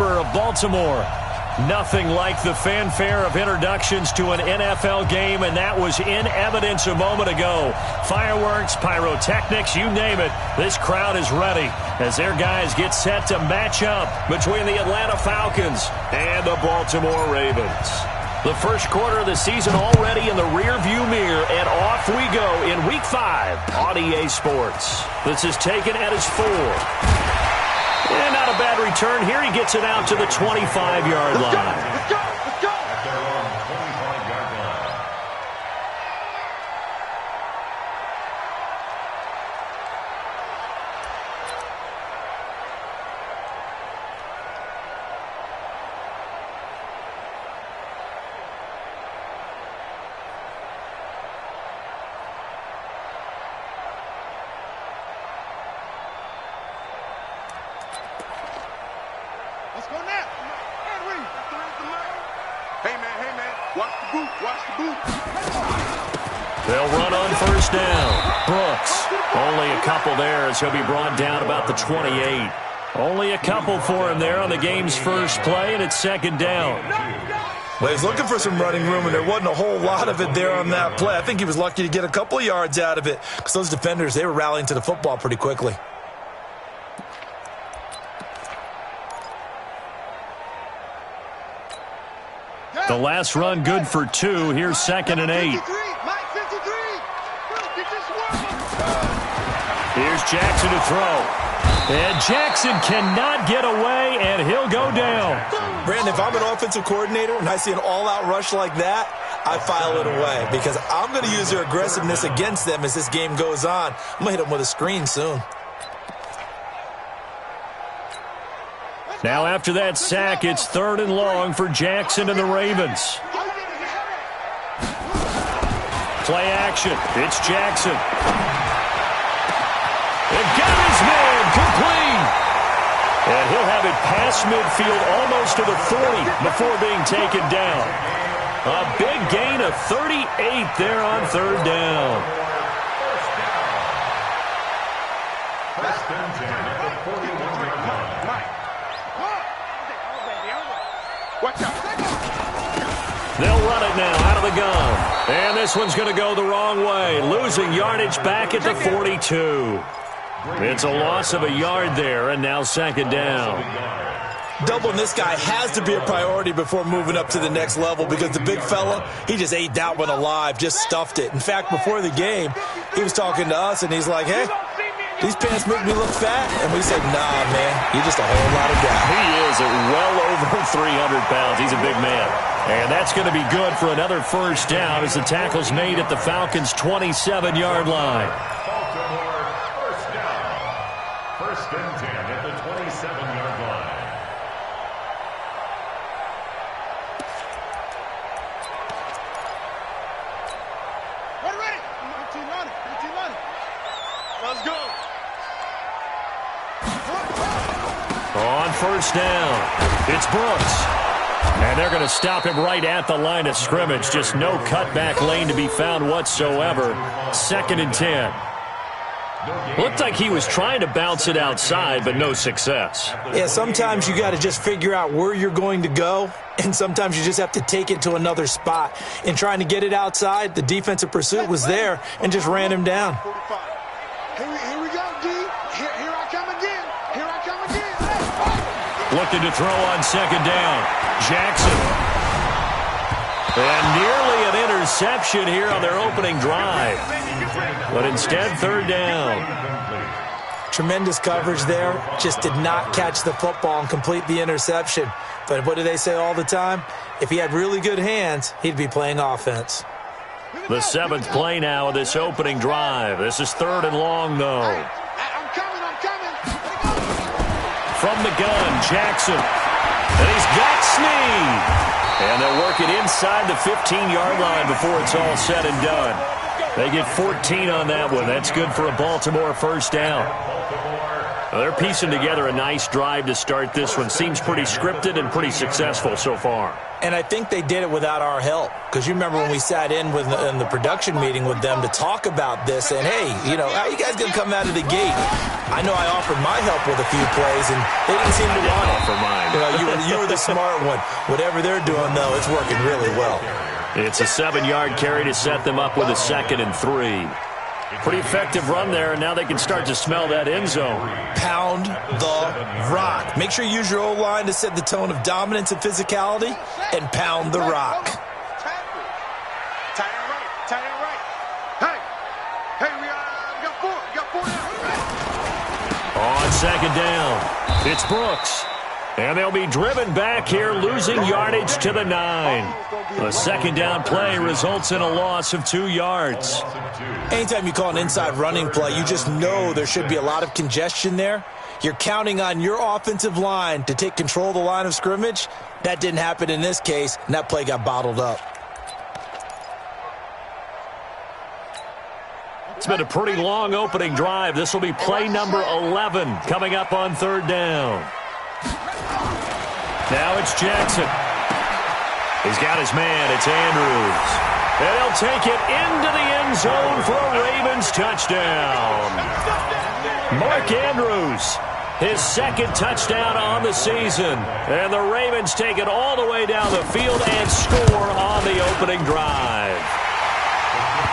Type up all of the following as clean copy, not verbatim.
favor of Baltimore. Nothing like the fanfare of introductions to an NFL game, and that was in evidence a moment ago. Fireworks, pyrotechnics, you name it. This crowd is ready as their guys get set to match up between the Atlanta Falcons and the Baltimore Ravens. The first quarter of the season already in the rearview mirror, and off we go in Week 5 on EA Sports. This is taken at his 4. And not a bad return here. He gets it out to the 25-yard line. Let's go! Let's go! Let's go now. Hey, man. Watch the boot. They'll run on first down. Brooks, only a couple there as he'll be brought down about the 28. Only a couple for him there on the game's first play, and it's second down. Well, he's looking for some running room, and there wasn't a whole lot of it there on that play. I think he was lucky to get a couple of yards out of it because those defenders, they were rallying to the football pretty quickly. The last run good for 2. Here's second and 8. Here's Jackson to throw. And Jackson cannot get away, and he'll go down. Brandon, if I'm an offensive coordinator and I see an all-out rush like that, I file it away because I'm going to use their aggressiveness against them as this game goes on. I'm going to hit them with a screen soon. Now after that sack, it's 3rd and long for Jackson and the Ravens. Play action. It's Jackson. And got his man complete. And he'll have it past midfield almost to the 40 before being taken down. A big gain of 38 there on 3rd down. First and 10 at the 41-yard line. Watch out. They'll run it now out of the gun. And this one's going to go the wrong way. Losing yardage back at the 42. It's a loss of a yard there, and now second down. Doubling this guy has to be a priority before moving up to the next level because the big fella, he just ate that one alive, just stuffed it. In fact, before the game, he was talking to us, and he's like, hey, these pants make me look fat. And we said, nah, man, you're just a whole lot of guy. He is at well over 300 pounds. He's a big man. And that's going to be good for another first down as the tackle's made at the Falcons' 27-yard line. Baltimore, first down. First and 10 at the 27-yard line. Ready. 19 Let's go. On first down, it's Brooks. And they're going to stop him right at the line of scrimmage. Just no cutback lane to be found whatsoever. Second and 10. Looked like he was trying to bounce it outside, but no success. Yeah, sometimes you got to just figure out where you're going to go, and sometimes you just have to take it to another spot. In trying to get it outside, the defensive pursuit was there and just ran him down. Here we go, D. Here I come again. Looking to throw on second down. Jackson. And nearly an interception here on their opening drive. But instead, 3rd down. Tremendous coverage there. Just did not catch the football and complete the interception. But what do they say all the time? If he had really good hands, he'd be playing offense. The 7th play now of this opening drive. This is 3rd and long, though. I'm coming. From the gun, Jackson. And he's got Snead. And they'll work it inside the 15-yard line before it's all said and done. They get 14 on that one. That's good for a Baltimore first down. Well, they're piecing together a nice drive to start this one. Seems pretty scripted and pretty successful so far. And I think they did it without our help. Because you remember when we sat in the production meeting with them to talk about this. And, hey, how you guys going to come out of the gate? I know I offered my help with a few plays, and they didn't seem to want it. Offer mine. the smart one. Whatever they're doing, though, it's working really well. It's a 7-yard carry to set them up with a 2nd and 3. Pretty effective run there, and now they can start to smell that end zone. Pound the rock. Make sure you use your O-line to set the tone of dominance and physicality, and pound the rock. Tight end right. Hey, we got 4 now. On 2nd down, it's Brooks. And they'll be driven back here, losing yardage to the 9. The 2nd down play results in a loss of 2 yards. Anytime you call an inside running play, you just know there should be a lot of congestion there. You're counting on your offensive line to take control of the line of scrimmage. That didn't happen in this case, and that play got bottled up. It's been a pretty long opening drive. This will be play number 11 coming up on 3rd down. Now it's Jackson. He's got his man. It's Andrews. And he'll take it into the end zone for a Ravens touchdown. Mark Andrews, his 2nd touchdown on the season. And the Ravens take it all the way down the field and score on the opening drive.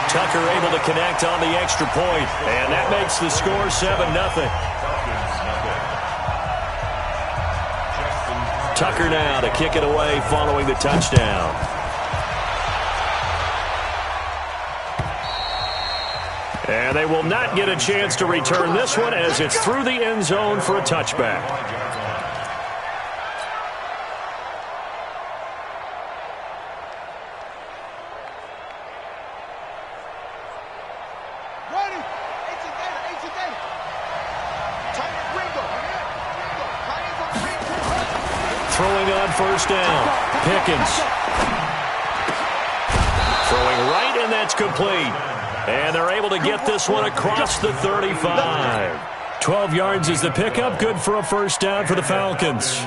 Tucker able to connect on the extra point, and that makes the score 7-0. Tucker now to kick it away following the touchdown. And they will not get a chance to return this one as it's through the end zone for a touchback. Throwing on 1st down, Pickens. Throwing right, and that's complete. And they're able to get this one across the 35. 12 yards is the pickup, good for a 1st down for the Falcons.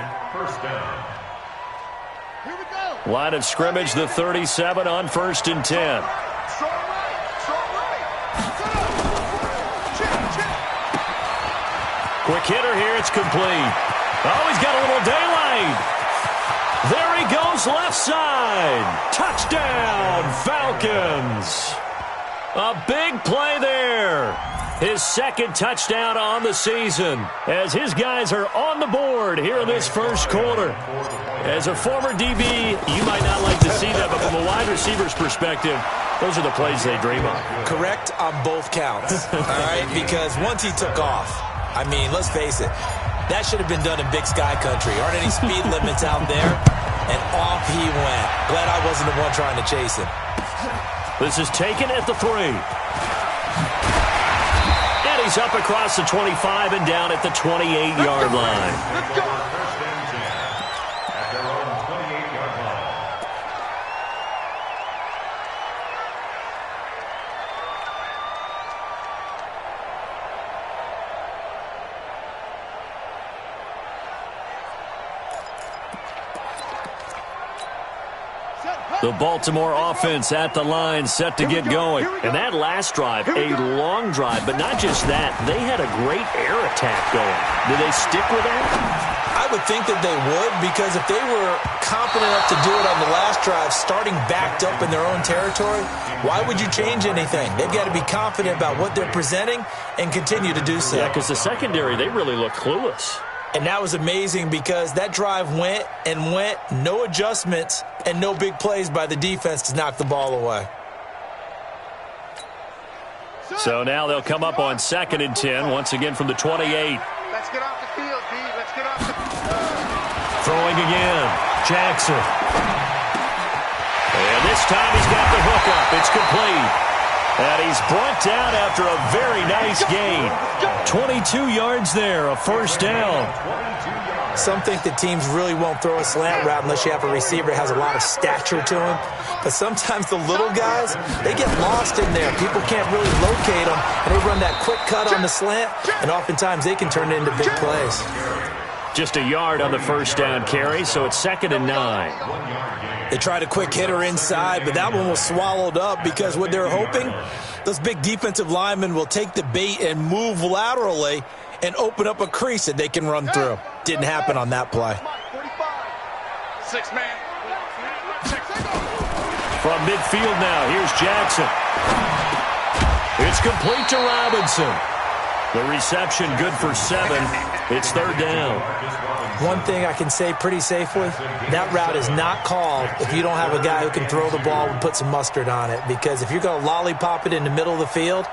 Line of scrimmage, the 37 on 1st and 10. Quick hitter here, it's complete. Oh, he's got a little daylight. There he goes, left side. Touchdown, Falcons. A big play there. His 2nd touchdown on the season as his guys are on the board here in this 1st quarter. As a former DB, you might not like to see that, but from a wide receiver's perspective, those are the plays they dream of. Correct on both counts, all right? Because once he took off, I mean, let's face it, that should have been done in Big Sky Country. Aren't any speed limits out there? And off he went. Glad I wasn't the one trying to chase him. This is taken at the 3. And he's up across the 25 and down at the 28-yard line. Let's go. At their own 28-yard line. The Baltimore offense at the line, set to get going. And that last drive, a long drive, but not just that. They had a great air attack going. Did they stick with that? I would think that they would, because if they were confident enough to do it on the last drive, starting backed up in their own territory, why would you change anything? They've got to be confident about what they're presenting and continue to do so. Yeah, because the secondary, they really look clueless. And that was amazing because that drive went and went, no adjustments and no big plays by the defense to knock the ball away. So now they'll come up on 2nd and 10, once again from the 28. Let's get off the field, D. Let's get off the field. Throwing again, Jackson. And this time he's got the hook up. It's complete. And he's brought down after a very nice gain. 22 yards there, a 1st down. Some think that teams really won't throw a slant route unless you have a receiver that has a lot of stature to him. But sometimes the little guys, they get lost in there. People can't really locate them, and they run that quick cut on the slant, and oftentimes they can turn it into big plays. Just a yard on the 1st down carry, so it's 2nd and 9. They tried a quick hitter inside, but that one was swallowed up because what they're hoping, those big defensive linemen will take the bait and move laterally and open up a crease that they can run through. Didn't happen on that play. From midfield now, here's Jackson. It's complete to Robinson. The reception good for 7. It's 3rd down. One thing I can say pretty safely, that route is not called if you don't have a guy who can throw the ball and put some mustard on it. Because if you're going to lollipop it in the middle of the field,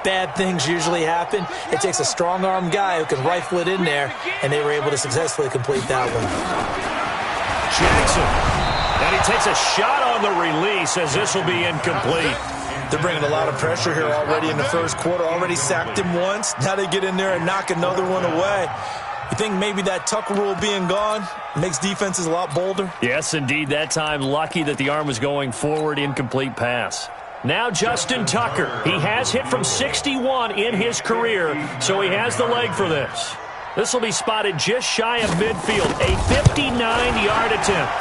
bad things usually happen. It takes a strong-arm guy who can rifle it in there, and they were able to successfully complete that one. Jackson. And he takes a shot on the release as this will be incomplete. They're bringing a lot of pressure here already in the first quarter. Already sacked him once. Now they get in there and knock another one away. You think maybe that Tucker rule being gone makes defenses a lot bolder? Yes, indeed. That time, lucky that the arm was going forward. Incomplete pass. Now Justin Tucker. He has hit from 61 in his career, so he has the leg for this. This will be spotted just shy of midfield. A 59-yard attempt.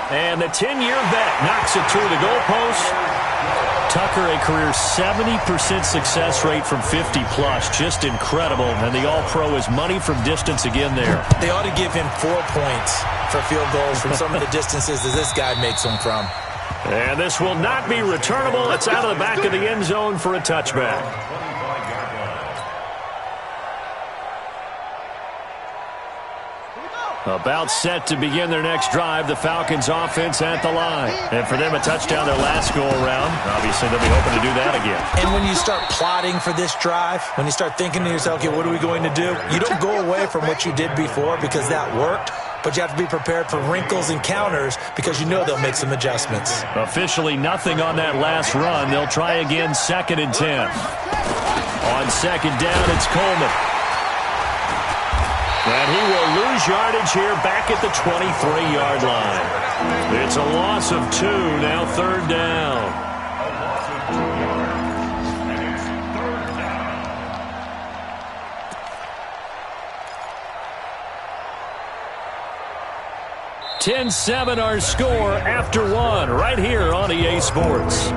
And the 10-year vet knocks it through the goalpost. Tucker, a career 70% success rate from 50-plus. Just incredible. And the All-Pro is money from distance again there. They ought to give him 4 points for field goals from some of the distances that this guy makes them from. And this will not be returnable. It's out of the back of the end zone for a touchback. About set to begin their next drive. The Falcons offense at the line. And for them, a touchdown their last go-around. Obviously, they'll be hoping to do that again. And when you start plotting for this drive, when you start thinking to yourself, okay, what are we going to do? You don't go away from what you did before because that worked. But you have to be prepared for wrinkles and counters because you know they'll make some adjustments. Officially nothing on that last run. They'll try again 2nd and 10. On 2nd down, it's Coleman. And he will lose yardage here back at the 23-yard line. It's a loss of 2, now 3rd down. A loss of 2 yards, and it's 3rd down. $10-7 our score after 1 right here on EA Sports.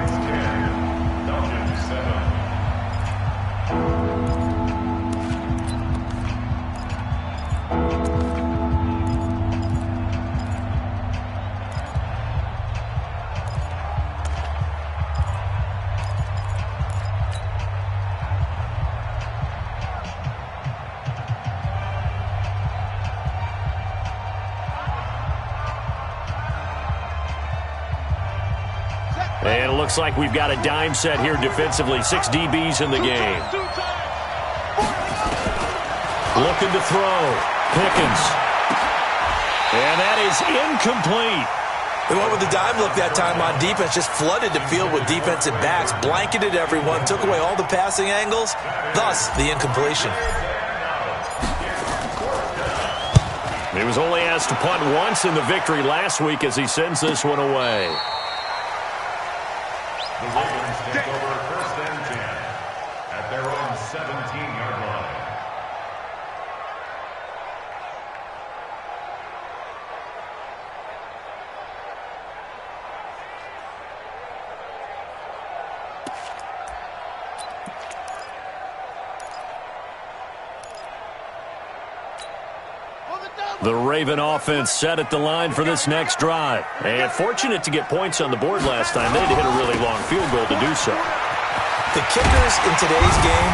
And it looks like we've got a dime set here defensively. 6 DBs in the game. Looking to throw. Pickens. And that is incomplete. They went with the dime look that time on defense. Just flooded the field with defensive backs. Blanketed everyone. Took away all the passing angles. Thus, the incompletion. He was only asked to punt once in the victory last week as he sends this one away. The Ravens take over 1st and 10 at their own 17-yard line. The Raven offense set at the line for this next drive. And fortunate to get points on the board last time. They had to hit a really long field goal to do so. The kickers in today's game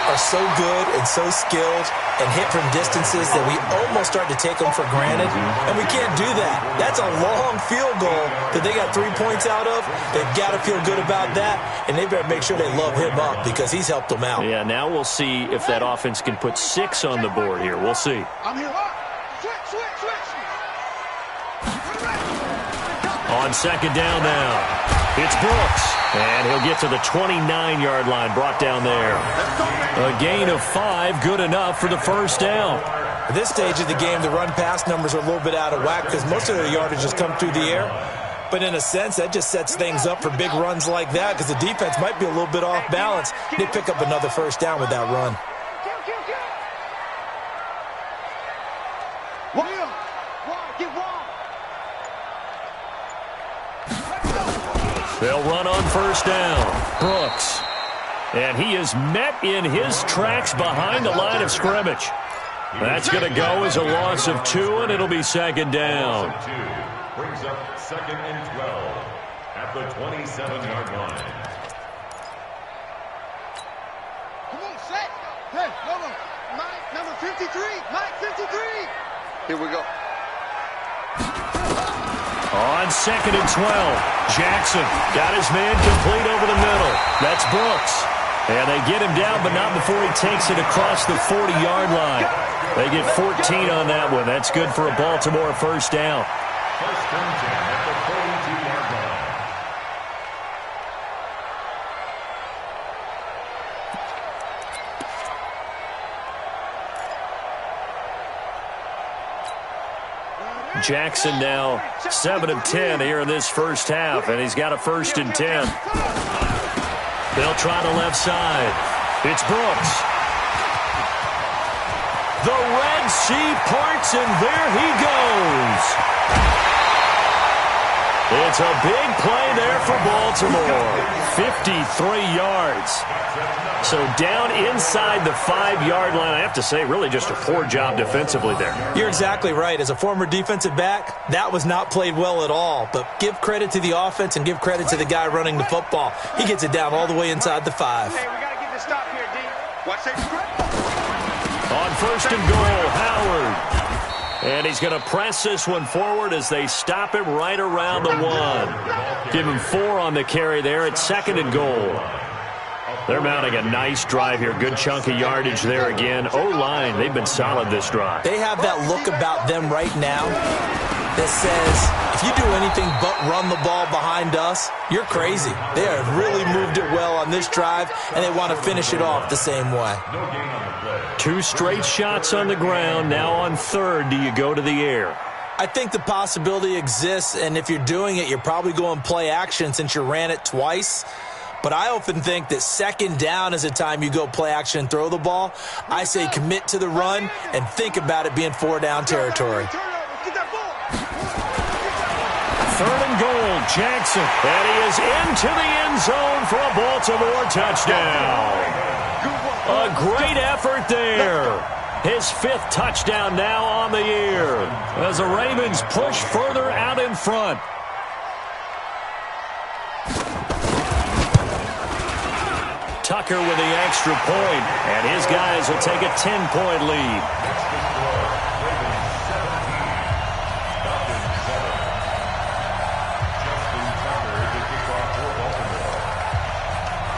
are so good and so skilled and hit from distances that we almost start to take them for granted. And we can't do that. That's a long field goal that they got 3 points out of. They've got to feel good about that. And they better make sure they love him up because he's helped them out. Yeah, now we'll see if that offense can put 6 on the board here. We'll see. I'm here. On 2nd down now, it's Brooks. And he'll get to the 29-yard line, brought down there. A gain of 5, good enough for the 1st down. At this stage of the game, the run-pass numbers are a little bit out of whack because most of their yardage has come through the air. But in a sense, that just sets things up for big runs like that because the defense might be a little bit off balance. They pick up another 1st down with that run. They'll run on 1st down. Brooks. And he is met in his tracks behind the line of scrimmage. That's going to go as a loss of 2, and it'll be 2nd down. brings up 2nd and 12 at the 27-yard line. Come on, set. Hey, Mike, number 53. Mike, 53. Here we go. On 2nd and 12, Jackson got his man complete over the middle. That's Brooks. And they get him down, but not before he takes it across the 40-yard line. They get 14 on that one. That's good for a Baltimore first down. First and 10 at the 42-yard line. Jackson now 7 of 10 here in this first half, and he's got a 1st and 10. They'll try the left side. It's Brooks. The Red Sea parts, and there he goes. It's a big play there for Baltimore. 53 yards. So down inside the 5-yard line. I have to say, really just a poor job defensively there. You're exactly right. As a former defensive back, that was not played well at all. But give credit to the offense and give credit to the guy running the football. He gets it down all the way inside the 5. Hey, we got to get this stop here, D. Watch that. On 1st and goal, Howard. And he's going to press this one forward as they stop him right around the 1. Give him 4 on the carry there at 2nd and goal. They're mounting a nice drive here. Good chunk of yardage there again. O-line, they've been solid this drive. They have that look about them right now that says, if you do anything but run the ball behind us, you're crazy. They have really moved it well on this drive, and they want to finish it off the same way. 2 straight shots on the ground. Now on 3rd, do you go to the air? I think the possibility exists, and if you're doing it, you're probably going play action since you ran it twice. But I often think that 2nd down is a time you go play action and throw the ball. I say commit to the run and think about it being 4-down territory. 3rd and goal, Jackson. And he is into the end zone for a Baltimore touchdown. A great effort there. His 5th touchdown now on the year as the Ravens push further out in front. Tucker with the extra point, and his guys will take a 10-point lead.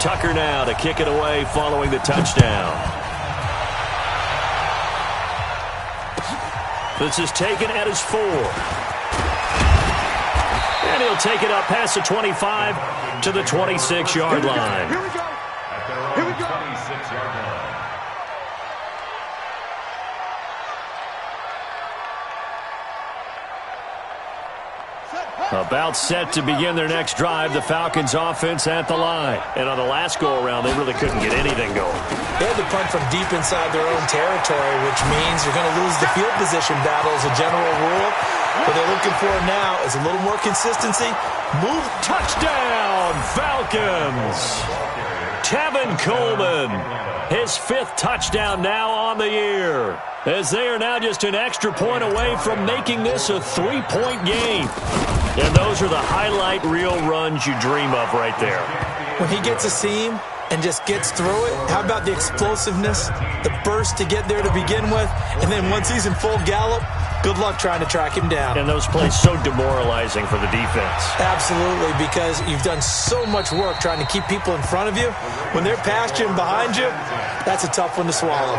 Tucker now to kick it away following the touchdown. This is taken at his 4. And he'll take it up past the 25 to the 26-yard line. Here we go. Here we go. 26-yard line. About set to begin their next drive, the Falcons offense at the line. And on the last go-around, they really couldn't get anything going. They had to punt from deep inside their own territory, which means you're going to lose the field position battle as a general rule. What they're looking for now is a little more consistency. Move, touchdown, Falcons! Tevin Coleman, his 5th touchdown now on the year, as they are now just an extra point away from making this a 3-point game. And those are the highlight reel runs you dream of right there. When he gets a seam and just gets through it, how about the explosiveness, the burst to get there to begin with, and then once he's in full gallop, good luck trying to track him down. And those plays so demoralizing for the defense. Absolutely, because you've done so much work trying to keep people in front of you. When they're past you and behind you, that's a tough one to swallow.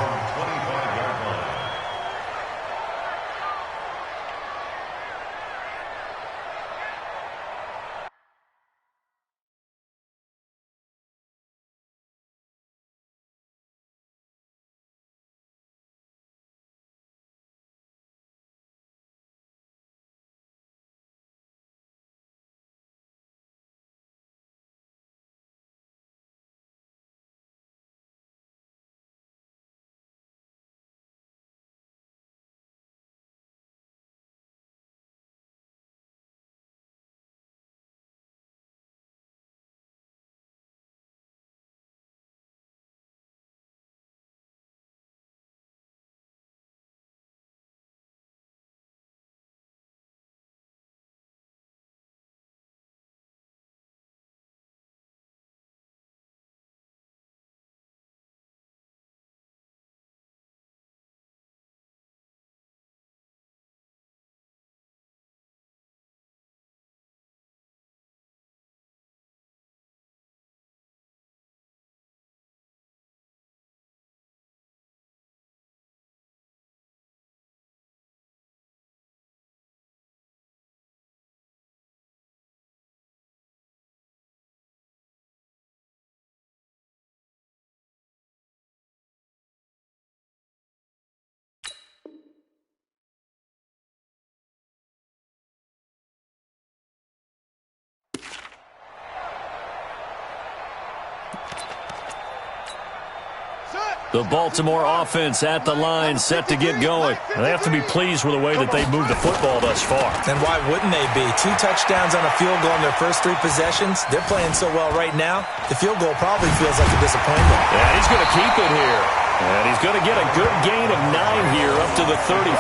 The Baltimore offense at the line, set to get going. They have to be pleased with the way that they've moved the football thus far. And why wouldn't they be? 2 touchdowns on a field goal in their first 3 possessions. They're playing so well right now, the field goal probably feels like a disappointment. Yeah, he's going to keep it here. And he's going to get a good gain of 9 here up to the 34.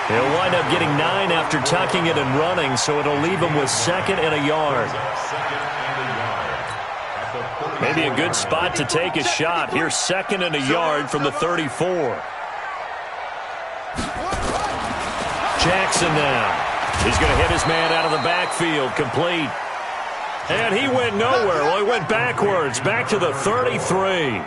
He'll wind up getting 9 after tucking it and running, so it'll leave him with 2nd and a yard. Maybe a good spot to take a shot. Here's 2nd and a yard from the 34. Jackson now. He's going to hit his man out of the backfield. Complete. And he went nowhere. Well, he went backwards. Back to the 33.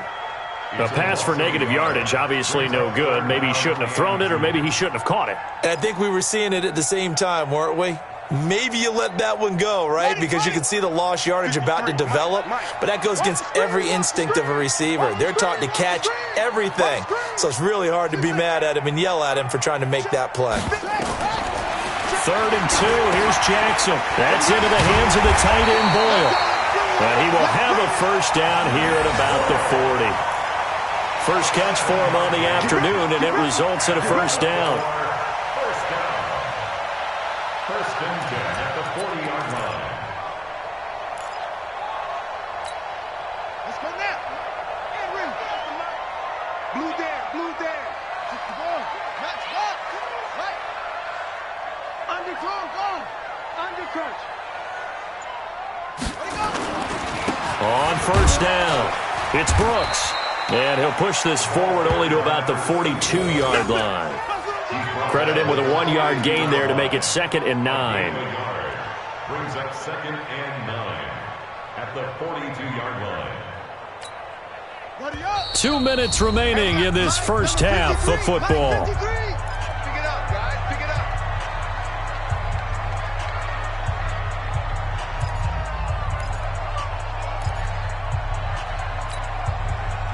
A pass for negative yardage, obviously no good. Maybe he shouldn't have thrown it, or maybe he shouldn't have caught it. I think we were seeing it at the same time, weren't we? Maybe you let that one go, right? Because you can see the lost yardage about to develop, but that goes against every instinct of a receiver. They're taught to catch everything, so it's really hard to be mad at him and yell at him for trying to make that play. 3rd and 2. Here's Jackson. That's into the hands of the tight end, Boyle. And he will have a first down here at about the 40. First catch for him on the afternoon, and it results in a first down. First and 10 at the 40-yard line. Let's go now. Henry. Blue there. Kick the ball. Match box. Right. Underthrow, go. Undercrunch. Ready, go. On first down, it's Brooks. And he'll push this forward only to about the 42-yard line. Credit him with a 1-yard gain there to make it 2nd and 9. Brings up 2nd and 9 at the 42-yard line. 2 minutes remaining in this first half of football. Pick it up, guys. Pick it up.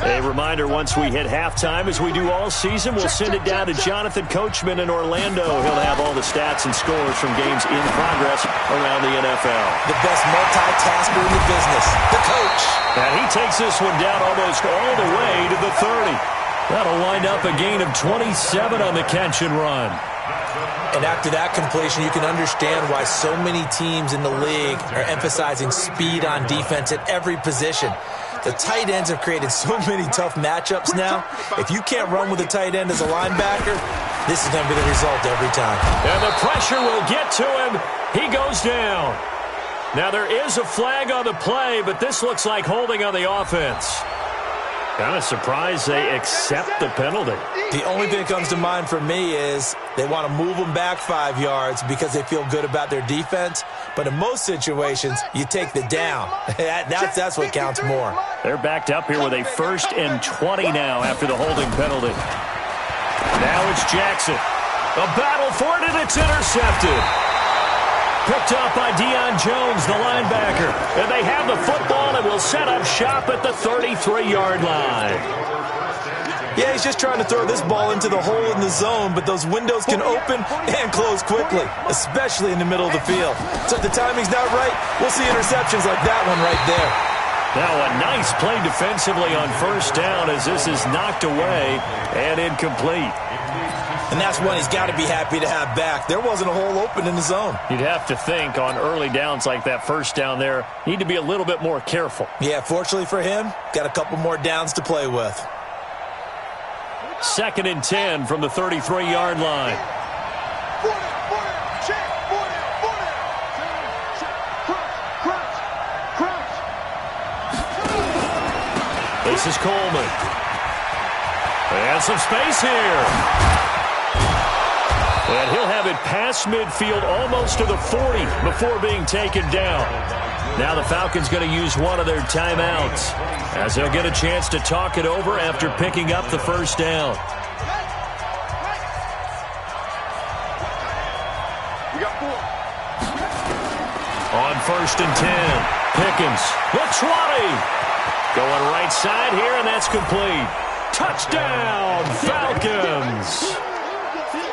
A reminder, once we hit halftime, as we do all season, we'll send it down to Jonathan Coachman in Orlando. He'll have all the stats and scores from games in progress around the NFL. The best multitasker in the business, the coach. And he takes this one down almost all the way to the 30. That'll wind up a gain of 27 on the catch and run. And after that completion, you can understand why so many teams in the league are emphasizing speed on defense at every position. The tight ends have created so many tough matchups now. If you can't run with a tight end as a linebacker, this is going to be the result every time. And the pressure will get to him. He goes down. Now there is a flag on the play, but this looks like holding on the offense. Kind of surprised they accept the penalty. The only thing that comes to mind for me is they want to move them back 5 yards because they feel good about their defense. But in most situations, you take the down. That's what counts more. They're backed up here with a 1st and 20 now after the holding penalty. Now it's Jackson. A battle for it, and it's intercepted. Picked up by Deion Jones, the linebacker. And they have the football and will set up shop at the 33-yard line. Yeah, he's just trying to throw this ball into the hole in the zone, but those windows can open and close quickly, especially in the middle of the field. So if the timing's not right, we'll see interceptions like that one right there. Now a nice play defensively on first down as this is knocked away and incomplete. And that's one he's got to be happy to have back. There wasn't a hole open in the zone. You'd have to think on early downs like that first down there, need to be a little bit more careful. Yeah, fortunately for him, got a couple more downs to play with. 2nd and 10 from the 33-yard line. This is Coleman. And some space here. And he'll have it past midfield almost to the 40 before being taken down. Now the Falcons going to use one of their timeouts as they'll get a chance to talk it over after picking up the first down. On 1st and 10, Pickens looks running. Going right side here, and that's complete. Touchdown, Falcons!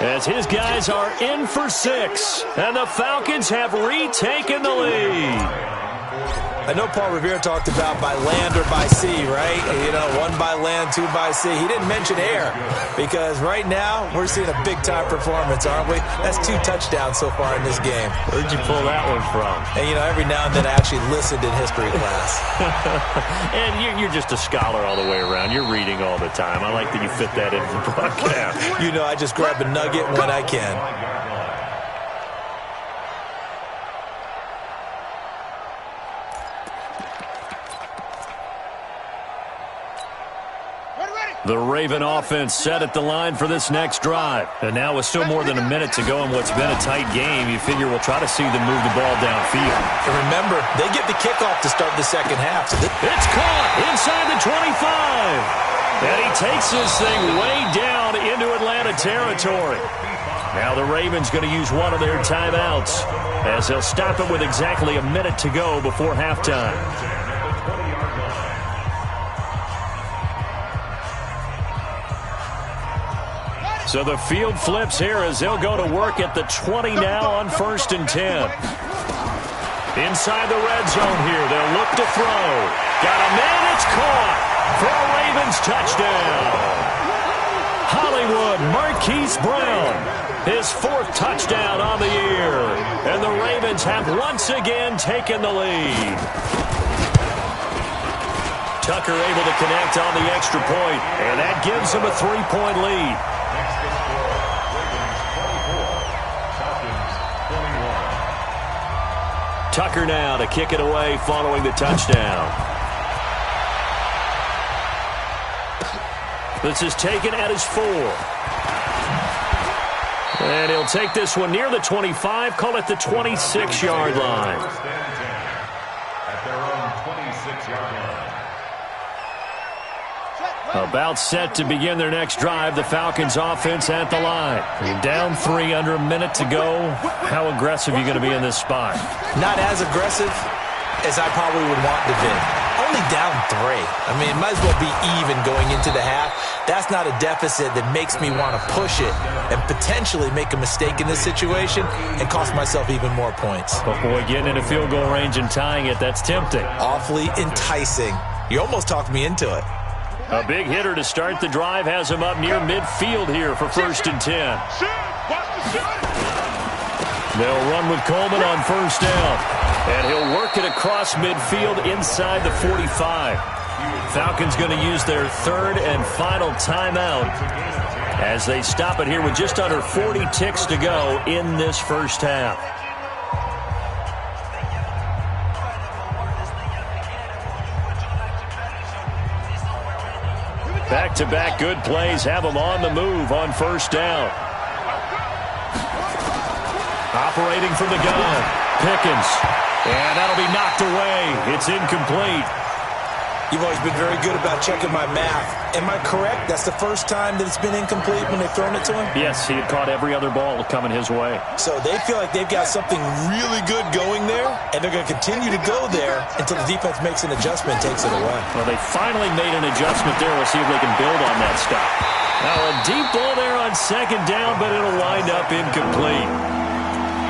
As his guys are in for 6, and the Falcons have retaken the lead. I know Paul Revere talked about by land or by sea, right? You know, 1 by land, 2 by sea. He didn't mention air because right now we're seeing a big-time performance, aren't we? That's 2 touchdowns so far in this game. Where'd you pull that one from? And, you know, every now and then I actually listened in history class. And you're just a scholar all the way around. You're reading all the time. I like that you fit that into the broadcast. You know, I just grab a nugget when I can. The Raven offense set at the line for this next drive. And now with still more than a minute to go in what's been a tight game, you figure we'll try to see them move the ball downfield. And remember, they get the kickoff to start the second half. So it's caught inside the 25. And he takes this thing way down into Atlanta territory. Now the Ravens going to use one of their timeouts as they'll stop it with exactly a minute to go before halftime. So the field flips here as they'll go to work at the 20 now on 1st and 10. Inside the red zone here, they'll look to throw. Got a man, it's caught for a Ravens touchdown. Hollywood Marquise Brown, his 4th touchdown on the year. And the Ravens have once again taken the lead. Tucker able to connect on the extra point, and that gives him a 3-point lead. Tucker now to kick it away following the touchdown. This is taken at his 4. And he'll take this one near the 25, call it the 26-yard line. At their own 26-yard line. About set to begin their next drive, the Falcons offense at the line. You're down 3, under a minute to go. How aggressive are you going to be in this spot? Not as aggressive as I probably would want to be. Only down 3. I mean, it might as well be even going into the half. That's not a deficit that makes me want to push it and potentially make a mistake in this situation and cost myself even more points. But boy, getting into field goal range and tying it, that's tempting. Awfully enticing. You almost talked me into it. A big hitter to start the drive has him up near midfield here for 1st and 10. They'll run with Coleman on 1st down. And he'll work it across midfield inside the 45. Falcons going to use their 3rd and final timeout as they stop it here with just under 40 ticks to go in this first half. Back-to-back good plays have them on the move on 1st down. Operating from the gun, Pickens. And that'll be knocked away. It's incomplete. You've always been very good about checking my math. Am I correct? That's the first time that it's been incomplete when they've thrown it to him? Yes, he had caught every other ball coming his way. So they feel like they've got something really good going there, and they're going to continue to go there until the defense makes an adjustment and takes it away. Well, they finally made an adjustment there. We'll see if they can build on that stop. Now a deep ball there on 2nd down, but it'll wind up incomplete.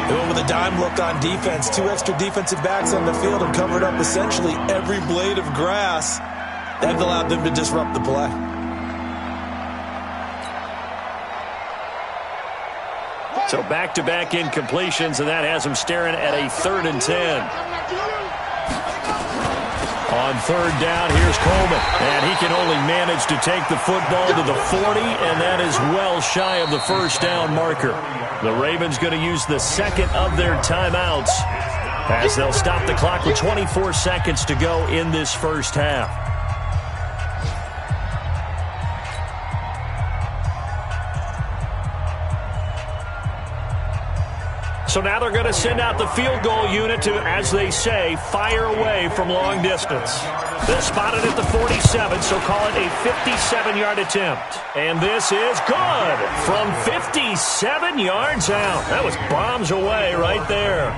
They went with a dime look on defense. 2 extra defensive backs on the field and covered up essentially every blade of grass. That allowed them to disrupt the play. So back-to-back incompletions, and that has them staring at a 3rd and 10. On 3rd down, here's Coleman. And he can only manage to take the football to the 40, and that is well shy of the 1st down marker. The Ravens going to use the 2nd of their timeouts as they'll stop the clock with 24 seconds to go in this first half. So now they're going to send out the field goal unit to, as they say, fire away from long distance. They're spotted at the 47, so call it a 57-yard attempt. And this is good from 57 yards out. That was bombs away right there.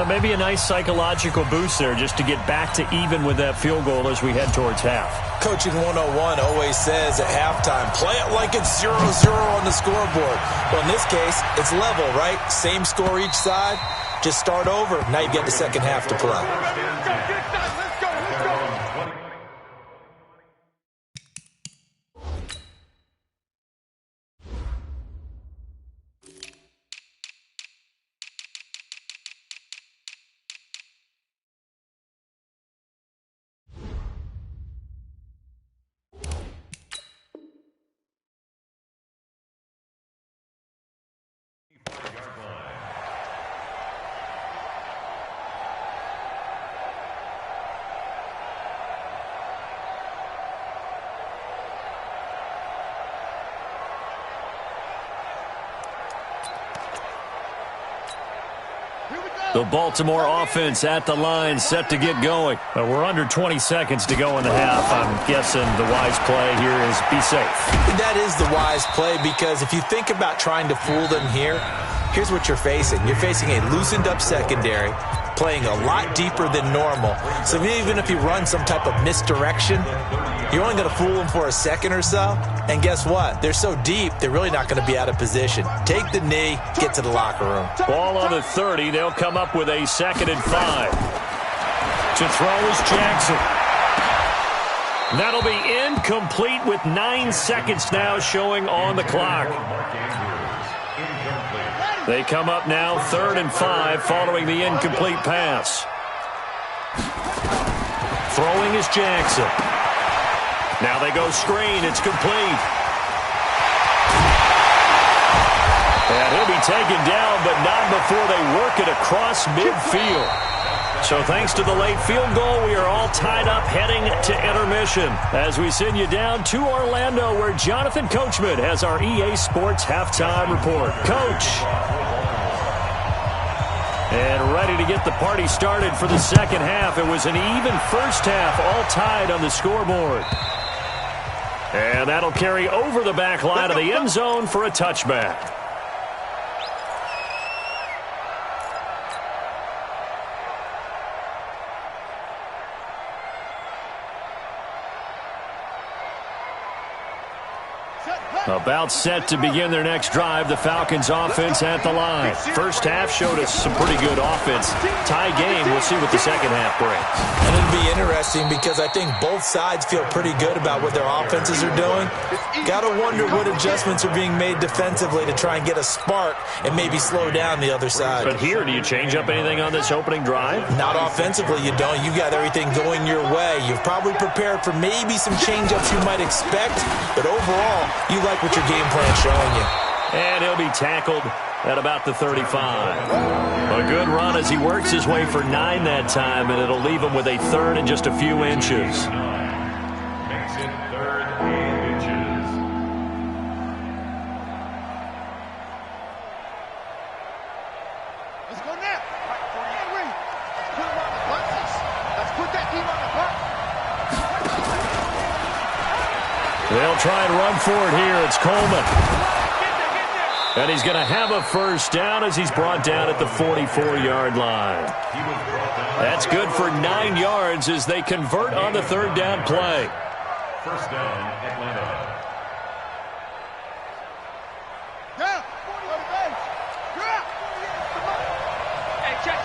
Maybe a nice psychological boost there just to get back to even with that field goal as we head towards half. Coaching 101 always says at halftime, play it like it's 0-0 on the scoreboard. Well, in this case, it's level, right? Same score each side. Just start over. Now you get the second half to play. The Baltimore offense at the line, set to get going. We're under 20 seconds to go in the half. I'm guessing the wise play here is be safe. That is the wise play, because if you think about trying to fool them here, here's what you're facing. You're facing a loosened up secondary, playing a lot deeper than normal. So even if you run some type of misdirection, you're only going to fool them for a second or so. And guess what? They're so deep, they're really not going to be out of position. Take the knee, get to the locker room. Ball on the 30. They'll come up with a 2nd and 5. To throw is Jackson. That'll be incomplete with 9 seconds now showing on the clock. They come up now 3rd and 5 following the incomplete pass. Throwing is Jackson. Now they go screen. It's complete. And he'll be taken down, but not before they work it across midfield. So thanks to the late field goal, we are all tied up heading to intermission as we send you down to Orlando, where Jonathan Coachman has our EA Sports halftime report. Coach. And ready to get the party started for the second half. It was an even first half, all tied on the scoreboard. And that'll carry over the back line of the end zone for a touchback. About set to begin their next drive, the Falcons offense at the line. First half showed us some pretty good offense. Tie game, we'll see what the second half brings. And it'll be interesting because I think both sides feel pretty good about what their offenses are doing. Got to wonder what adjustments are being made defensively to try and get a spark and maybe slow down the other side. But here, do you change up anything on this opening drive? Not offensively, you don't. You got everything going your way. You've probably prepared for maybe some change-ups you might expect, but overall, you like what your game plan is showing you. And he'll be tackled at about the 35. A good run as he works his way for 9 that time, and it'll leave him with a 3rd and just a few inches. Makes it 3rd and inches. Let's go now. Let's put him on the buttons. Let's put that team on the button. They'll try and run for it here. It's Coleman. And he's going to have a first down as he's brought down at the 44-yard line. That's good for 9 yards as they convert on the 3rd down play. First down, Atlanta. Down. Go to base. Drop. Hey, check.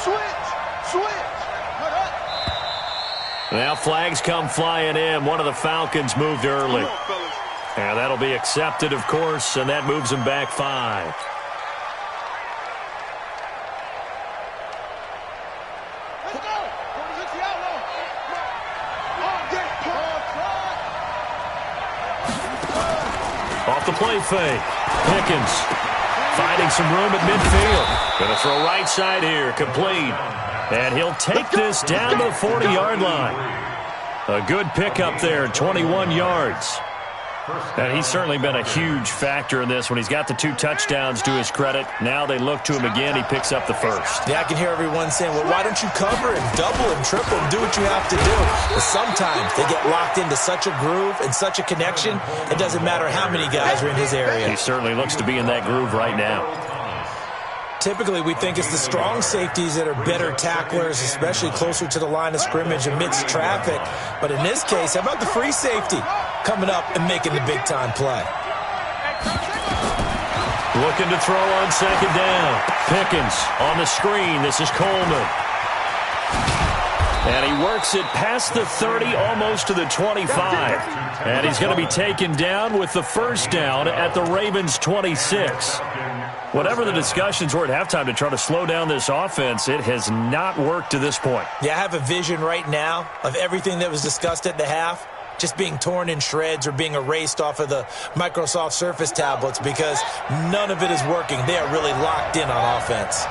Switch. Cut up. Now flags come flying in. One of the Falcons moved early. Come on, fellas. And that'll be accepted, of course, and that moves them back 5. Let's go. 46 outlaw. Off the play fake. Pickens finding some room at midfield. Going to throw right side here. Complete. And he'll take this down the 40-yard line. A good pickup there, 21 yards. And he's certainly been a huge factor in this when he's got the 2 touchdowns to his credit. Now they look to him again. He picks up the first. Yeah, I can hear everyone saying, well, why don't you cover him, double him, triple him, do what you have to do. But sometimes they get locked into such a groove and such a connection, it doesn't matter how many guys are in his area. He certainly looks to be in that groove right now. Typically, we think it's the strong safeties that are better tacklers, especially closer to the line of scrimmage amidst traffic. But in this case, how about the free safety coming up and making the big-time play? Looking to throw on second down. Pickens on the screen. This is Coleman. And he works it past the 30, almost to the 25. And he's going to be taken down with the first down at the Ravens' 26. Whatever the discussions were at halftime to try to slow down this offense, it has not worked to this point. Yeah, I have a vision right now of everything that was discussed at the half just being torn in shreds or being erased off of the Microsoft Surface tablets because none of it is working. They are really locked in on offense.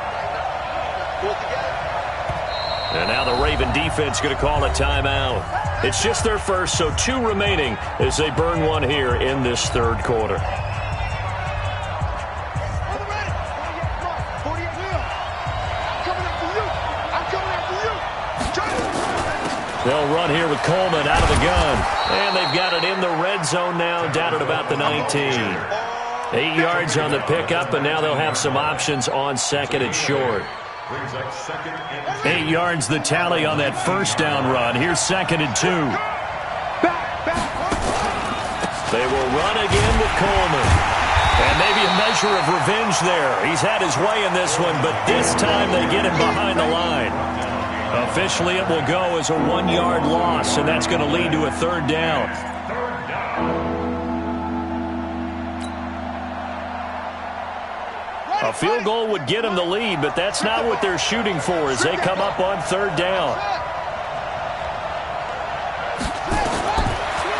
And now the Raven defense going to call a timeout. It's just their first, so 2 remaining as they burn one here in this third quarter. They'll run here with Coleman out of the gun. And they've got it in the red zone now, down at about the 19. 8 yards on the pickup, and now they'll have some options on second and short. 8 yards the tally on that first down run. Here's second and 2. They will run again with Coleman. And maybe a measure of revenge there. He's had his way in this one, but this time they get him behind the line. Officially, it will go as a 1-yard loss, and that's going to lead to a third down. A field goal would get them the lead, but that's not what they're shooting for as they come up on third down.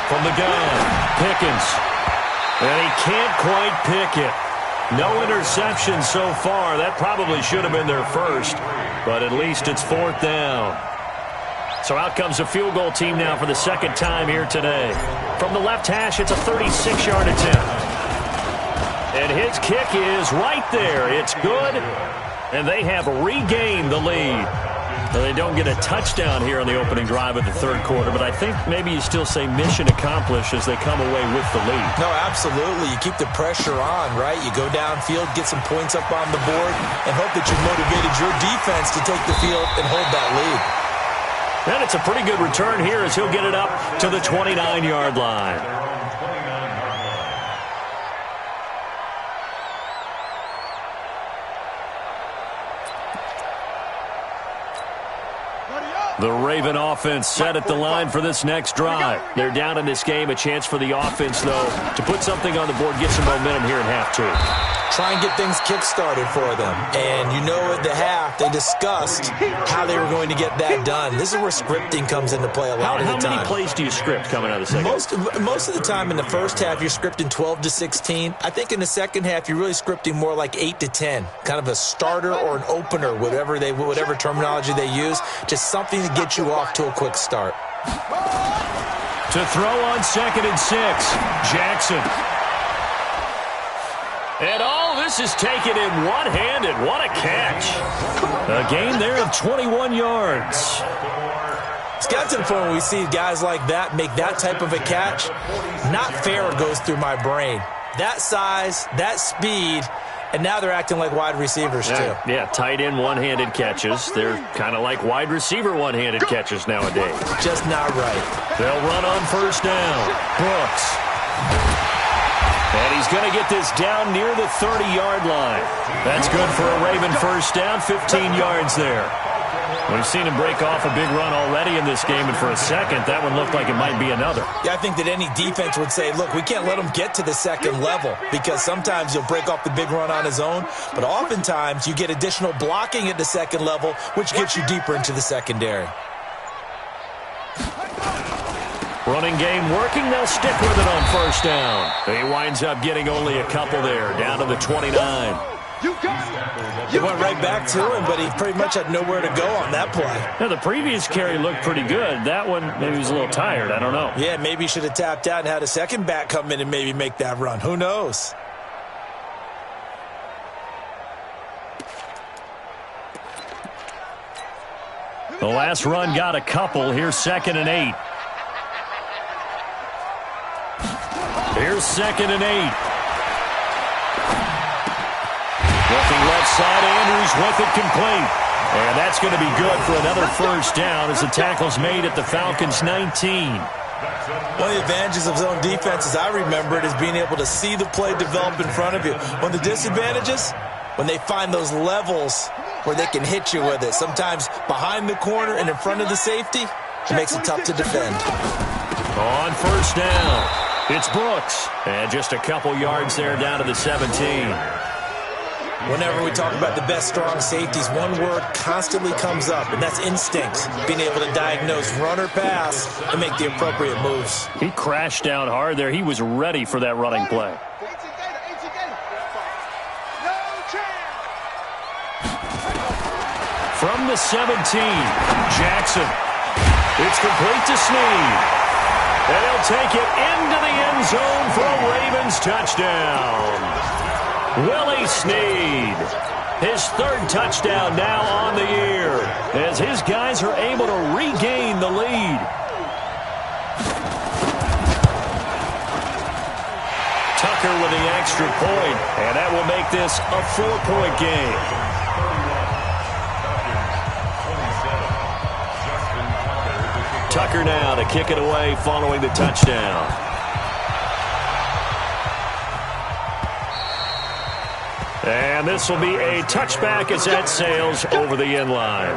From the gun, Pickens. And he can't quite pick it. No interception so far. That probably should have been their first, but at least it's fourth down. So out comes a field goal team now for the second time here today. From the left hash, it's a 36-yard attempt. And his kick is right there. It's good, and they have regained the lead. Now, they don't get a touchdown here on the opening drive of the third quarter, but I think maybe you still say mission accomplished as they come away with the lead. No, absolutely. You keep the pressure on, right? You go downfield, get some points up on the board, and hope that you've motivated your defense to take the field and hold that lead. And it's a pretty good return here as he'll get it up to the 29-yard line. The Raven offense set at the line for this next drive. They're down in this game. A chance for the offense, though, to put something on the board, get some momentum here in half 2. Try and get things kick-started for them. And you know at the half, they discussed how they were going to get that done. This is where scripting comes into play a lot of the time. How many plays do you script coming out of the second? Most of the time in the first half, you're scripting 12 to 16. I think in the second half, you're really scripting more like 8 to 10. Kind of a starter or an opener, whatever terminology they use. Just something to get you off to a quick start. To throw on second and 6, Jackson. And all this is taken in one-handed. What a catch. A gain there of 21 yards. It's got to the point where we see guys like that make that type of a catch. Not fair goes through my brain. That size, that speed, and now they're acting like wide receivers too. Yeah, tight end one-handed catches. They're kind of like wide receiver one-handed catches nowadays. Just not right. They'll run on first down. Brooks. And he's going to get this down near the 30-yard line. That's good for a Raven first down, 15 yards there. We've seen him break off a big run already in this game, and for a second, that one looked like it might be another. Yeah, I think that any defense would say, look, we can't let him get to the second level because sometimes he'll break off the big run on his own, but oftentimes you get additional blocking at the second level, which gets you deeper into the secondary. Running game working. They'll stick with it on first down. He winds up getting only a couple there, down to the 29. He went right back to him, but he pretty much had nowhere to go on that play. Now, the previous carry looked pretty good. That one, maybe he was a little tired. I don't know. Yeah, maybe he should have tapped out and had a second back come in and maybe make that run. Who knows? The last run got a couple. Here's second and 8. Here's second and 8. Looking left inside. Andrews with it complete. And that's going to be good for another first down as the tackle's made at the Falcons' 19. One of the advantages of zone defense, as I remember it, is being able to see the play develop in front of you. One of the disadvantages, when they find those levels where they can hit you with it. Sometimes behind the corner and in front of the safety, it makes it tough to defend. On first down, it's Brooks. And just a couple yards there down to the 17. Whenever we talk about the best strong safeties, one word constantly comes up, and that's instinct. Being able to diagnose run or pass and make the appropriate moves. He crashed down hard there. He was ready for that running play. From the 17, Jackson. It's complete to Snead. And he'll take it into the end zone for a Ravens touchdown. Willie Snead, his third touchdown now on the year, as his guys are able to regain the lead. Tucker with the extra point, and that will make this a 4-point game. Tucker now to kick it away following the touchdown. And this will be a touchback as that sails over the end line.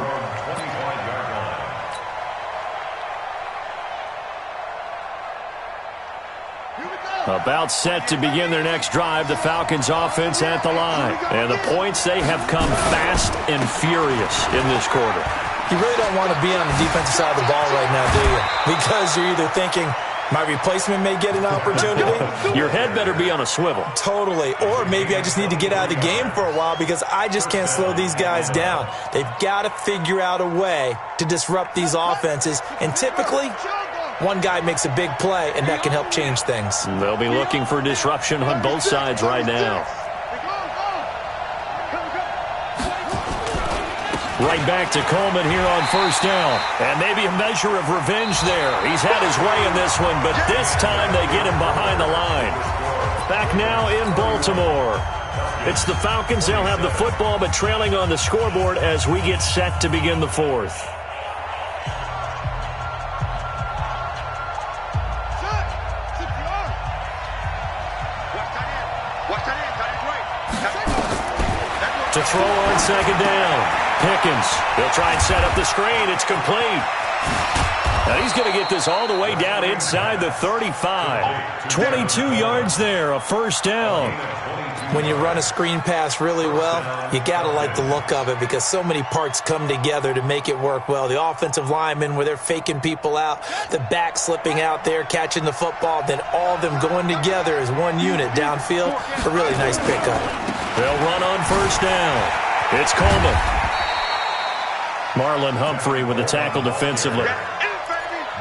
About set to begin their next drive, the Falcons offense at the line. And the points, they have come fast and furious in this quarter. You really don't want to be on the defensive side of the ball right now, do you? Because you're either thinking, my replacement may get an opportunity. Your head better be on a swivel. Totally. Or maybe I just need to get out of the game for a while because I just can't slow these guys down. They've got to figure out a way to disrupt these offenses. And typically, one guy makes a big play, and that can help change things. They'll be looking for disruption on both sides right now. Right back to Coleman here on first down. And maybe a measure of revenge there. He's had his way in this one, but this time they get him behind the line. Back now in Baltimore. It's the Falcons. They'll have the football, but trailing on the scoreboard as we get set to begin the fourth. To throw on second down. Pickens, he'll try and set up the screen. It's complete. Now he's going to get this all the way down inside the 35. 22 yards there, a first down. When you run a screen pass really well, you got to like the look of it because so many parts come together to make it work well. The offensive linemen, where they're faking people out, the back slipping out there, catching the football, then all of them going together as one unit downfield. A really nice pickup. They'll run on first down. It's Coleman. Marlon Humphrey with the tackle defensively.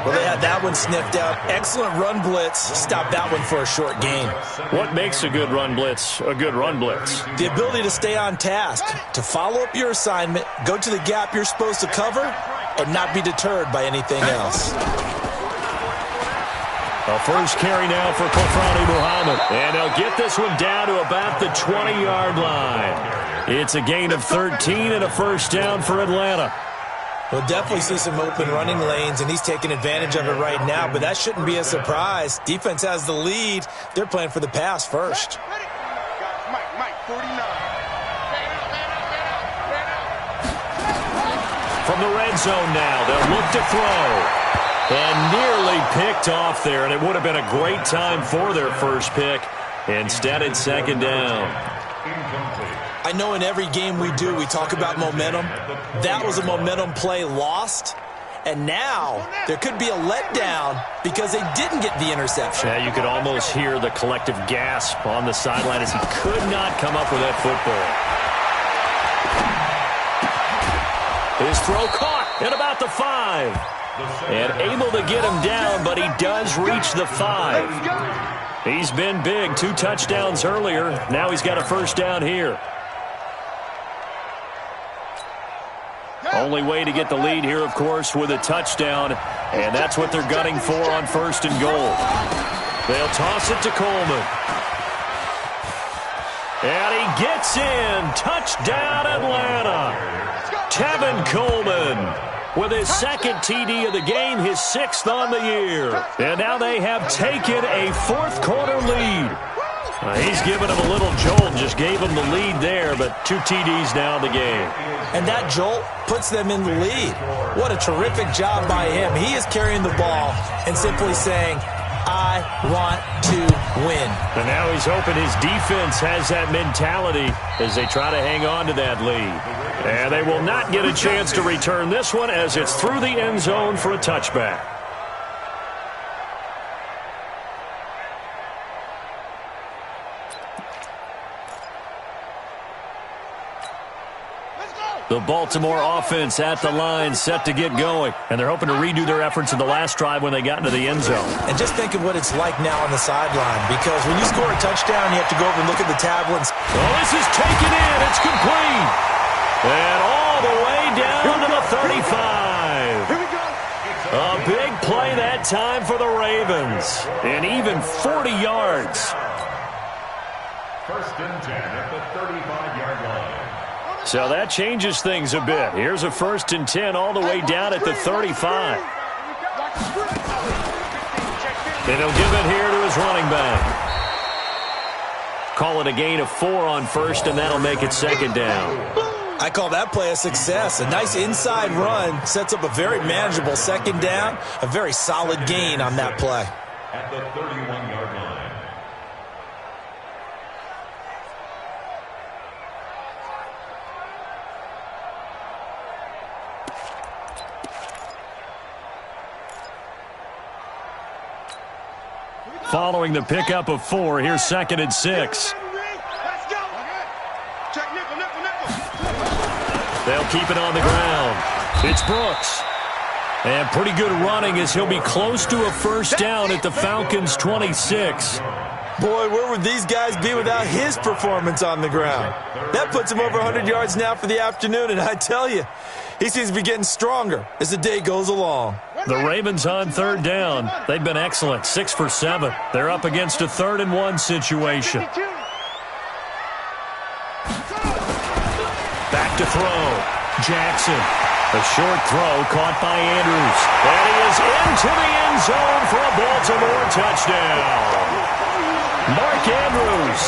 Well, they had that one sniffed out. Excellent run blitz. Stop that one for a short gain. What makes a good run blitz a good run blitz? The ability to stay on task, to follow up your assignment, go to the gap you're supposed to cover, and not be deterred by anything else. A first carry now for Kofrani Muhammad. And they'll get this one down to about the 20-yard line. It's a gain of 13 and a first down for Atlanta. We'll definitely see some open running lanes, and he's taking advantage of it right now, but that shouldn't be a surprise. Defense has the lead. They're playing for the pass first. From the red zone now, they'll look to throw. And nearly picked off there, and it would have been a great time for their first pick. Instead, it's second down. I know in every game we do, we talk about momentum. That was a momentum play lost. And now there could be a letdown because they didn't get the interception. Yeah, you could almost hear the collective gasp on the sideline as he could not come up with that football. His throw caught at about the 5. And able to get him down, but he does reach the 5. He's been big. 2 touchdowns earlier. Now he's got a first down here. Only way to get the lead here, of course, with a touchdown. And that's what they're gunning for on first and goal. They'll toss it to Coleman. And he gets in. Touchdown, Atlanta. Tevin Coleman with his second TD of the game, his 6th on the year. And now they have taken a fourth-quarter lead. He's given him a little jolt, just gave him the lead there, but 2 TDs now in the game. And that jolt puts them in the lead. What a terrific job by him. He is carrying the ball and simply saying, I want to win. And now he's hoping his defense has that mentality as they try to hang on to that lead. And they will not get a chance to return this one as it's through the end zone for a touchback. The Baltimore offense at the line, set to get going. And they're hoping to redo their efforts in the last drive when they got into the end zone. And just think of what it's like now on the sideline, because when you score a touchdown, you have to go over and look at the tablets. Oh, this is taken in. It's complete. And all the way down to the 35. Here we go. A big play that time for the Ravens. And even 40 yards. First and 10 at the 35-yard line. So that changes things a bit. Here's a first and 10 all the way down at the 35. And he'll give it here to his running back. Call it a gain of 4 on first, and that'll make it second down. I call that play a success. A nice inside run sets up a very manageable second down. A very solid gain on that play. At the 31-yard line. Following the pickup of 4, here's second and 6. Let's go. Check nickel. They'll keep it on the ground. It's Brooks. And pretty good running as he'll be close to a first down at the Falcons' 26. Boy, where would these guys be without his performance on the ground? That puts him over 100 yards now for the afternoon, and I tell you, he seems to be getting stronger as the day goes along. The Ravens on third down. They've been excellent, 6 for 7. They're up against a 3rd and 1 situation. Back to throw. Jackson. A short throw caught by Andrews. And he is into the end zone for a Baltimore touchdown. Mark Andrews,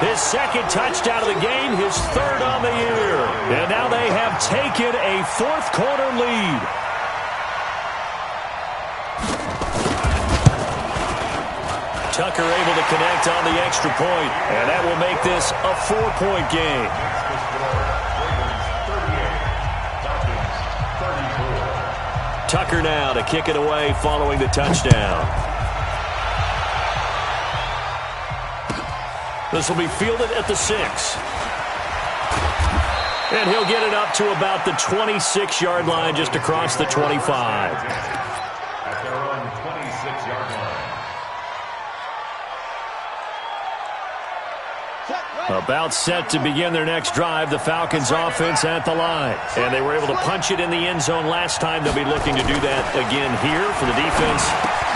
his second touchdown of the game, his 3rd on the year. And now they have taken a fourth-quarter lead. Tucker able to connect on the extra point, and that will make this a 4-point game. Tucker now to kick it away following the touchdown. This will be fielded at the 6. And he'll get it up to about the 26-yard line, just across the 25. At their own 26-yard line. About set to begin their next drive, the Falcons offense at the line. And they were able to punch it in the end zone last time. They'll be looking to do that again here for the defense.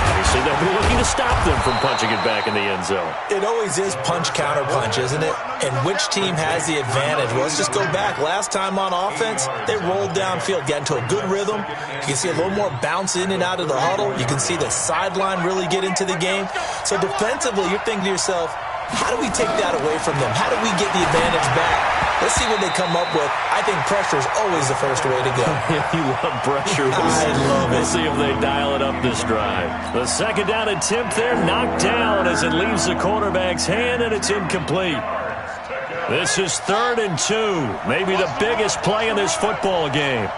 Obviously, they'll be looking to stop them from punching it back in the end zone. It always is punch-counter-punch, isn't it? And which team has the advantage? Well, let's just go back. Last time on offense, they rolled downfield, got into a good rhythm. You can see a little more bounce in and out of the huddle. You can see the sideline really get into the game. So defensively, you're thinking to yourself, how do we take that away from them? How do we get the advantage back? Let's see what they come up with. I think pressure is always the first way to go. You love pressure. I love it. We'll see if they dial it up this drive. The second down attempt there knocked down as it leaves the quarterback's hand, and it's incomplete. This is 3rd and 2. Maybe the biggest play in this football game.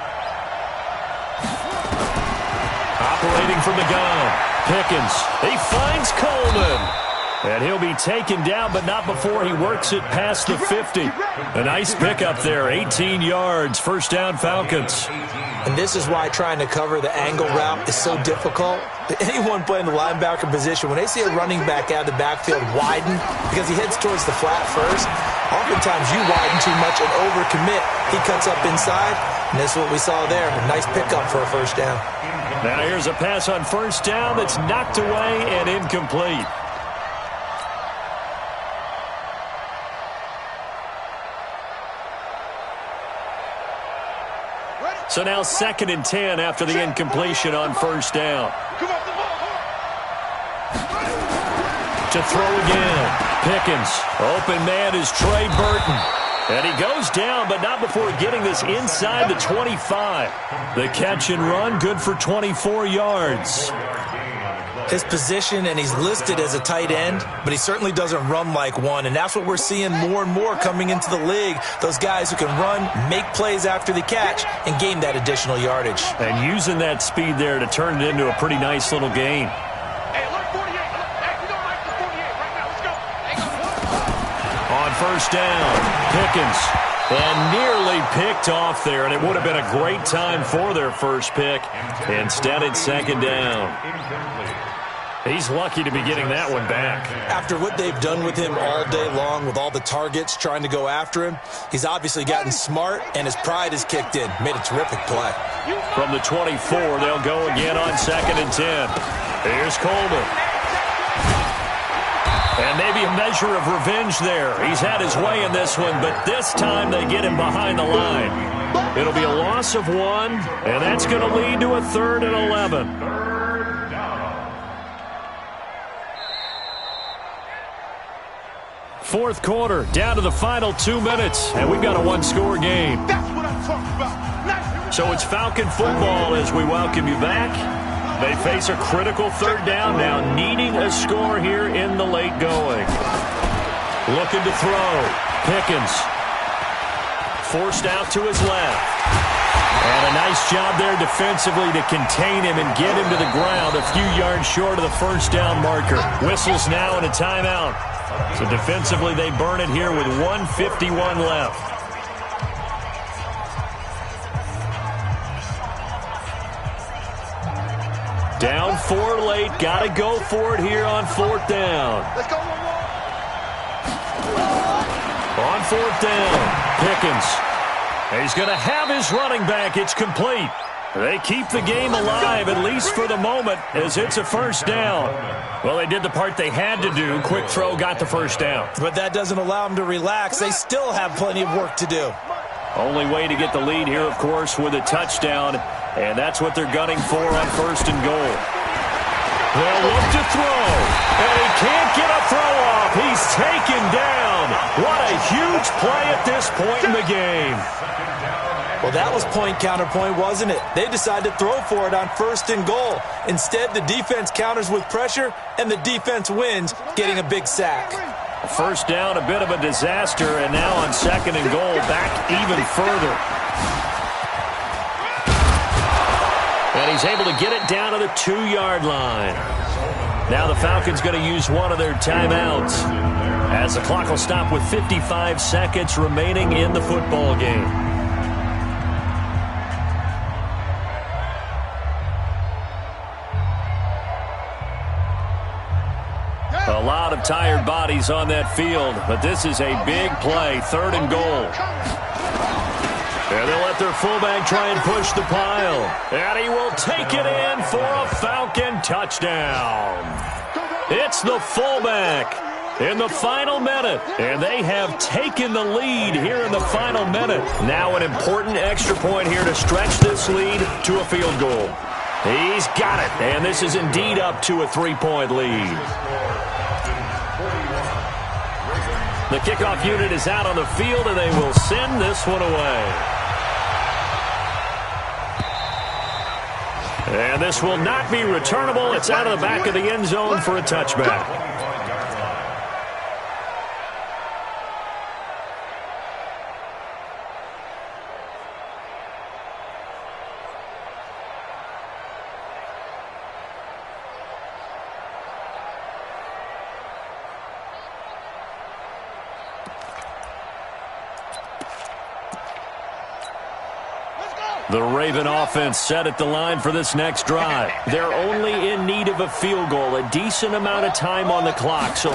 Operating from the gun. Pickens. He finds Coleman. And he'll be taken down, but not before he works it past the 50. A nice pickup there, 18 yards, first down Falcons. And this is why trying to cover the angle route is so difficult. Anyone playing the linebacker position, when they see a running back out of the backfield widen, because he heads towards the flat first, oftentimes you widen too much and overcommit. He cuts up inside, and that's what we saw there. A nice pickup for a first down. Now here's a pass on first down that's knocked away and incomplete. So now 2nd and 10 after the incompletion on first down. To throw again. Pickens. Open man is Trey Burton. And he goes down, but not before getting this inside the 25. The catch and run, good for 24 yards. His position, and he's listed as a tight end, but he certainly doesn't run like one, and that's what we're seeing more and more coming into the league. Those guys who can run, make plays after the catch, and gain that additional yardage. And using that speed there to turn it into a pretty nice little gain. On first down, Pickens. And nearly picked off there, and it would have been a great time for their first pick. Instead, it's 2nd down. He's lucky to be getting that one back. After what they've done with him all day long with all the targets trying to go after him, he's obviously gotten smart, and his pride has kicked in. Made a terrific play. From the 24, they'll go again on 2nd and 10. Here's Coleman. And maybe a measure of revenge there. He's had his way in this one, but this time they get him behind the line. It'll be a loss of 1, and that's going to lead to a 3rd and 11. Fourth quarter, down to the final 2 minutes, and we've got a one-score game. That's what I'm talking about. So it's Falcon football as we welcome you back. They face a critical 3rd down now, needing a score here in the late going. Looking to throw. Pickens. Forced out to his left. And a nice job there defensively to contain him and get him to the ground a few yards short of the first down marker. Whistles now and a timeout. So defensively they burn it here with 1:51 left. Down 4 late. Got to go for it here on 4th down. Let's go, one more. On 4th down, Pickens. He's going to have his running back. It's complete. They keep the game alive, at least for the moment, as it's a first down. Well, they did the part they had to do. Quick throw got the first down. But that doesn't allow them to relax. They still have plenty of work to do. Only way to get the lead here, of course, with a touchdown, and that's what they're gunning for on 1st and goal. They'll look to throw, and he can't get a throw off. He's taken down. What a huge play at this point in the game. Well, that was point-counterpoint, wasn't it? They decided to throw for it on 1st and goal. Instead, the defense counters with pressure, and the defense wins, getting a big sack. First down, a bit of a disaster, and now on 2nd and goal, back even further. And he's able to get it down to the 2-yard line. Now the Falcons going to use one of their timeouts, as the clock will stop with 55 seconds remaining in the football game. A lot of tired bodies on that field, but this is a big play, 3rd and goal. And they'll let their fullback try and push the pile. And he will take it in for a Falcon touchdown. It's the fullback in the final minute. And they have taken the lead here in the final minute. Now an important extra point here to stretch this lead to a field goal. He's got it, and this is indeed up to a 3-point lead. The kickoff unit is out on the field, and they will send this one away. And this will not be returnable. It's out of the back of the end zone for a touchback. The Raven offense set at the line for this next drive. They're only in need of a field goal, a decent amount of time on the clock. So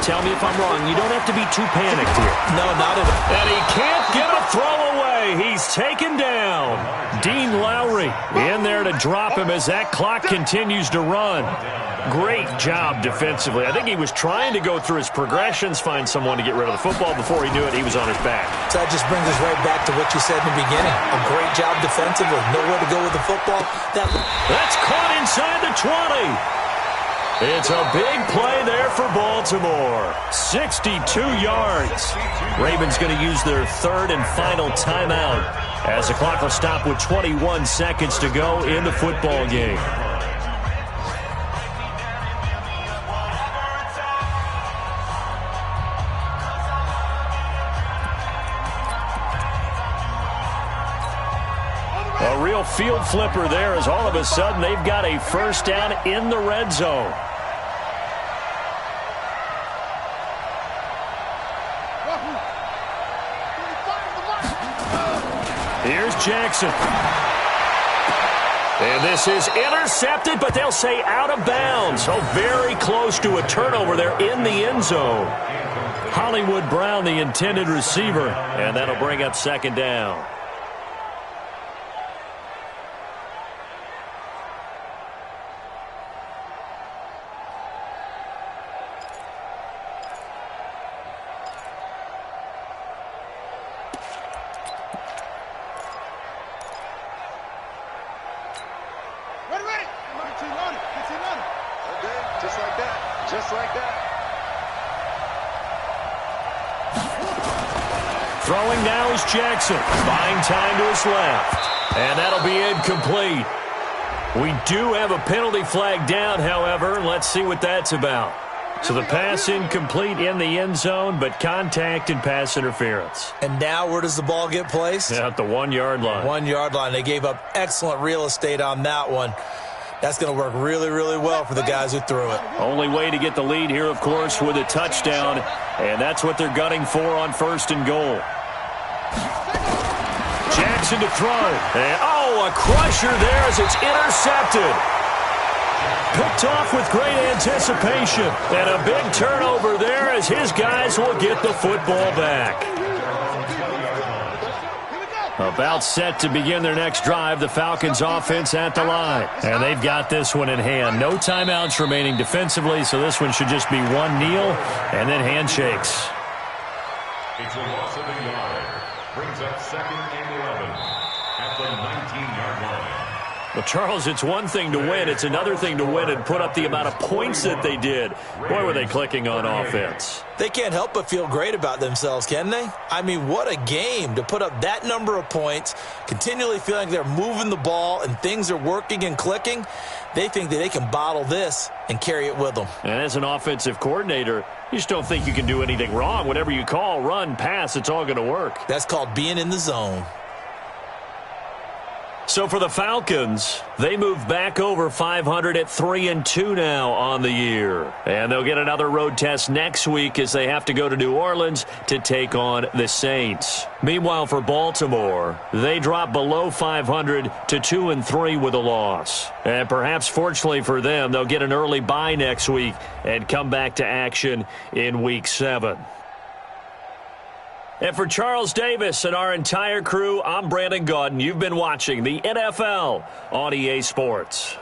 tell me if I'm wrong. You don't have to be too panicked here. No, not at all. And he can't get a throw away. play. He's taken down. Dean Lowry in there to drop him as that clock continues to run. Great job defensively. I think he was trying to go through his progressions, find someone to get rid of the football. Before he knew it, he was on his back. So that just brings us right back to what you said in the beginning. A great job defensively. Nowhere to go with the football. That's caught inside the 20. It's a big play there for Baltimore. 62 yards. Ravens going to use their third and final timeout as the clock will stop with 21 seconds to go in the football game. A real field flipper there as all of a sudden they've got a first down in the red zone. Here's Jackson. And this is intercepted, but they'll say out of bounds. So very close to a turnover there in the end zone. Hollywood Brown, the intended receiver, and that'll bring up second down. Throwing now is Jackson. Buying time to his left. And that'll be incomplete. We do have a penalty flag down, however. Let's see what that's about. So the pass incomplete in the end zone, but contact and pass interference. And now where does the ball get placed? At the 1 yard line. 1 yard line. They gave up excellent real estate on that one. That's going to work really, really well for the guys who threw it. Only way to get the lead here, of course, with a touchdown. And that's what they're gunning for on first and goal. Jackson to throw. And, a crusher there as it's intercepted. Picked off with great anticipation. And a big turnover there as his guys will get the football back. About set to begin their next drive, the Falcons offense at the line. And they've got this one in hand. No timeouts remaining defensively, so this one should just be one kneel and then handshakes. It's a loss of a yard. Brings up second and 11 at the 19-yard line. Well, Charles, it's one thing to win. It's another thing to win and put up the amount of points that they did. Boy, were they clicking on offense. They can't help but feel great about themselves, can they? I mean, what a game to put up that number of points, continually feeling they're moving the ball and things are working and clicking. They think that they can bottle this and carry it with them. And as an offensive coordinator, you just don't think you can do anything wrong. Whatever you call, run, pass, it's all going to work. That's called being in the zone. So for the Falcons, they move back over 500 at 3-2 now on the year. And they'll get another road test next week as they have to go to New Orleans to take on the Saints. Meanwhile, for Baltimore, they drop below 500 to 2-3 with a loss. And perhaps fortunately for them, they'll get an early bye next week and come back to action in Week 7. And for Charles Davis and our entire crew, I'm Brandon Gaudin. You've been watching the NFL on EA Sports.